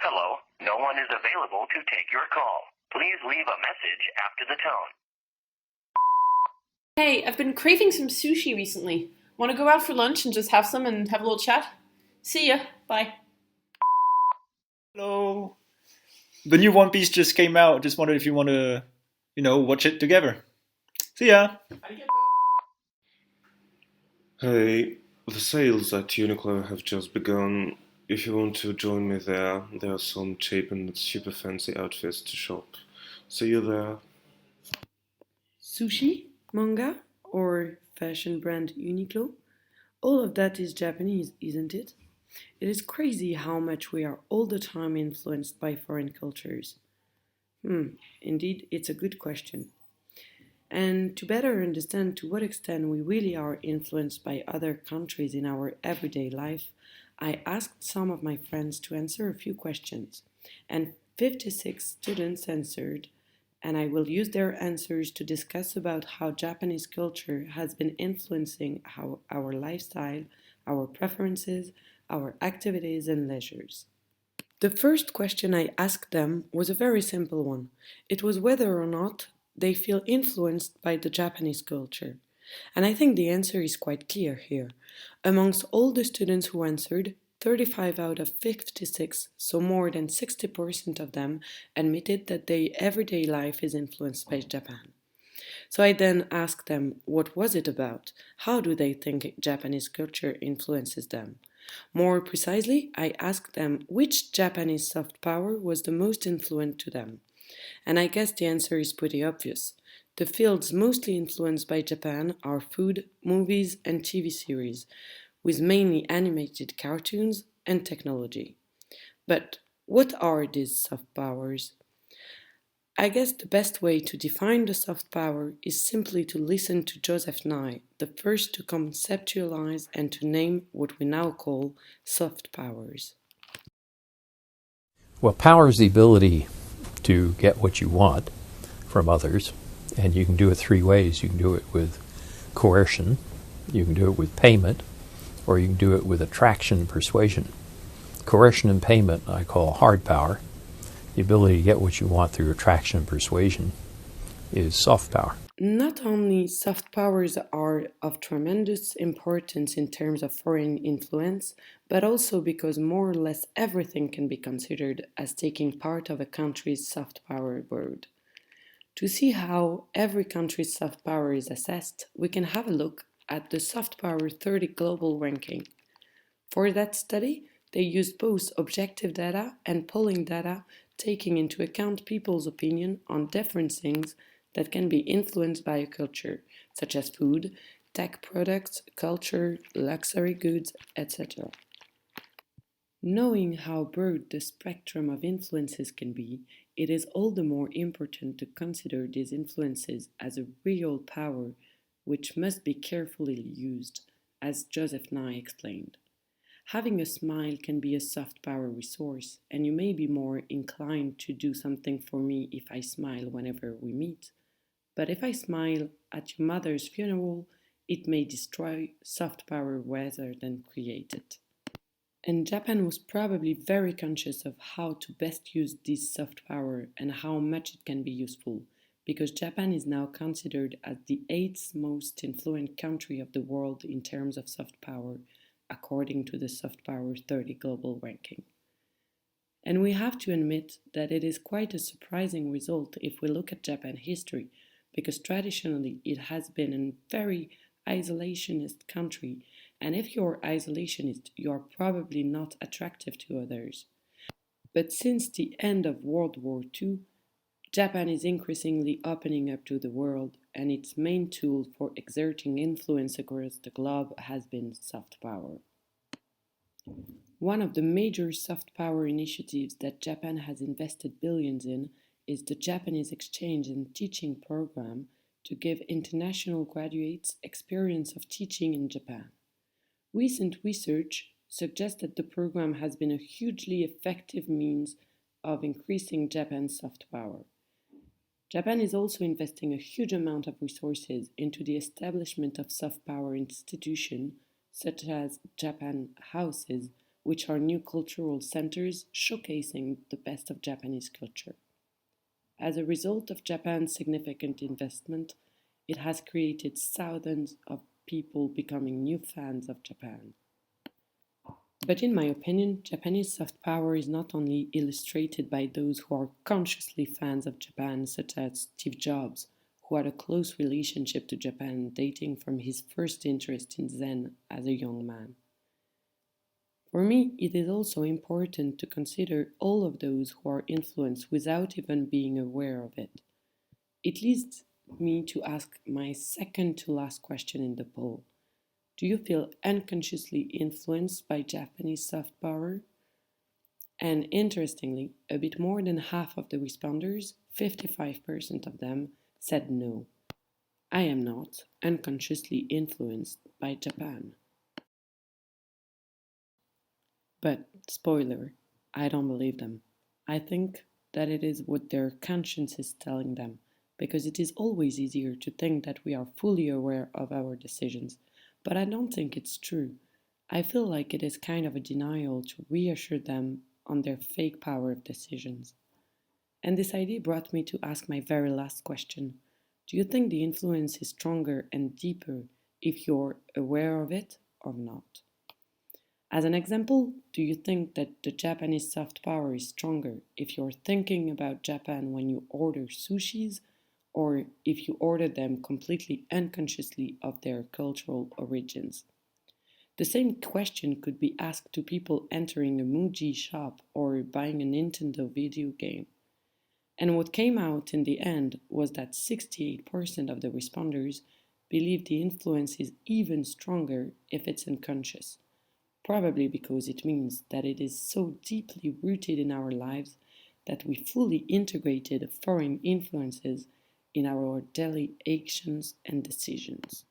Hello, no one is available to take your call. Please leave a message after the tone. Hey, I've been craving some sushi recently. Want to go out for lunch and just have some and have a little chat? See ya. Bye. Hello. The new One Piece just came out. Just wondered if you want to, watch it together. See ya. Hey, the sales at Uniqlo have just begun. If you want to join me there are some cheap and super fancy outfits to shop. See you there. Sushi, manga, or fashion brand Uniqlo? All of that is Japanese, isn't it? It is crazy how much we are all the time influenced by foreign cultures. Indeed, it's a good question. And to better understand to what extent we really are influenced by other countries in our everyday life, I asked some of my friends to answer a few questions. And 56 students answered, and I will use their answers to discuss about how Japanese culture has been influencing our lifestyle, our preferences, our activities and leisures. The first question I asked them was a very simple one. It was whether or not they feel influenced by the Japanese culture. And I think the answer is quite clear here. Amongst all the students who answered, 35 out of 56, so more than 60% of them, admitted that their everyday life is influenced by Japan. So I then asked them, what was it about? How do they think Japanese culture influences them? More precisely, I asked them which Japanese soft power was the most influential to them. And I guess the answer is pretty obvious. The fields mostly influenced by Japan are food, movies, and TV series, with mainly animated cartoons and technology. But what are these soft powers? I guess the best way to define the soft power is simply to listen to Joseph Nye, the first to conceptualize and to name what we now call soft powers. Well, power is the ability to get what you want from others, and you can do it three ways. You can do it with coercion, you can do it with payment, or you can do it with attraction and persuasion. Coercion and payment I call hard power. The ability to get what you want through attraction and persuasion is soft power. Not only soft powers are of tremendous importance in terms of foreign influence, but also because more or less everything can be considered as taking part of a country's soft power board. To see how every country's soft power is assessed, we can have a look at the Soft Power 30 global ranking. For that study, they used both objective data and polling data, taking into account people's opinion on different things that can be influenced by a culture, such as food, tech products, culture, luxury goods, etc. Knowing how broad the spectrum of influences can be, it is all the more important to consider these influences as a real power which must be carefully used, as Joseph Nye explained. Having a smile can be a soft power resource, and you may be more inclined to do something for me if I smile whenever we meet. But if I smile at your mother's funeral, it may destroy soft power rather than create it. And Japan was probably very conscious of how to best use this soft power and how much it can be useful, because Japan is now considered as the 8th most influential country of the world in terms of soft power, according to the Soft Power 30 global ranking. And we have to admit that it is quite a surprising result if we look at Japan history, because traditionally it has been a very isolationist country, and if you're isolationist, you're probably not attractive to others. But since the end of World War II, Japan is increasingly opening up to the world, and its main tool for exerting influence across the globe has been soft power. One of the major soft power initiatives that Japan has invested billions in is the Japanese Exchange and Teaching Program to give international graduates experience of teaching in Japan. Recent research suggests that the program has been a hugely effective means of increasing Japan's soft power. Japan is also investing a huge amount of resources into the establishment of soft power institutions such as Japan Houses, which are new cultural centers showcasing the best of Japanese culture. As a result of Japan's significant investment, it has created thousands of people becoming new fans of Japan. But in my opinion, Japanese soft power is not only illustrated by those who are consciously fans of Japan, such as Steve Jobs, who had a close relationship to Japan dating from his first interest in Zen as a young man. For me, it is also important to consider all of those who are influenced without even being aware of it. It leads me to ask my second to last question in the poll. Do you feel unconsciously influenced by Japanese soft power? And interestingly, a bit more than half of the responders, 55% of them, said no. I am not unconsciously influenced by Japan. But, spoiler, I don't believe them. I think that it is what their conscience is telling them, because it is always easier to think that we are fully aware of our decisions. But I don't think it's true. I feel like it is kind of a denial to reassure them on their fake power of decisions. And this idea brought me to ask my very last question. Do you think the influence is stronger and deeper if you're aware of it or not? As an example, do you think that the Japanese soft power is stronger if you're thinking about Japan when you order sushis, or if you order them completely unconsciously of their cultural origins? The same question could be asked to people entering a Muji shop or buying a Nintendo video game. And what came out in the end was that 68% of the responders believe the influence is even stronger if it's unconscious, probably because it means that it is so deeply rooted in our lives that we fully integrated foreign influences in our daily actions and decisions.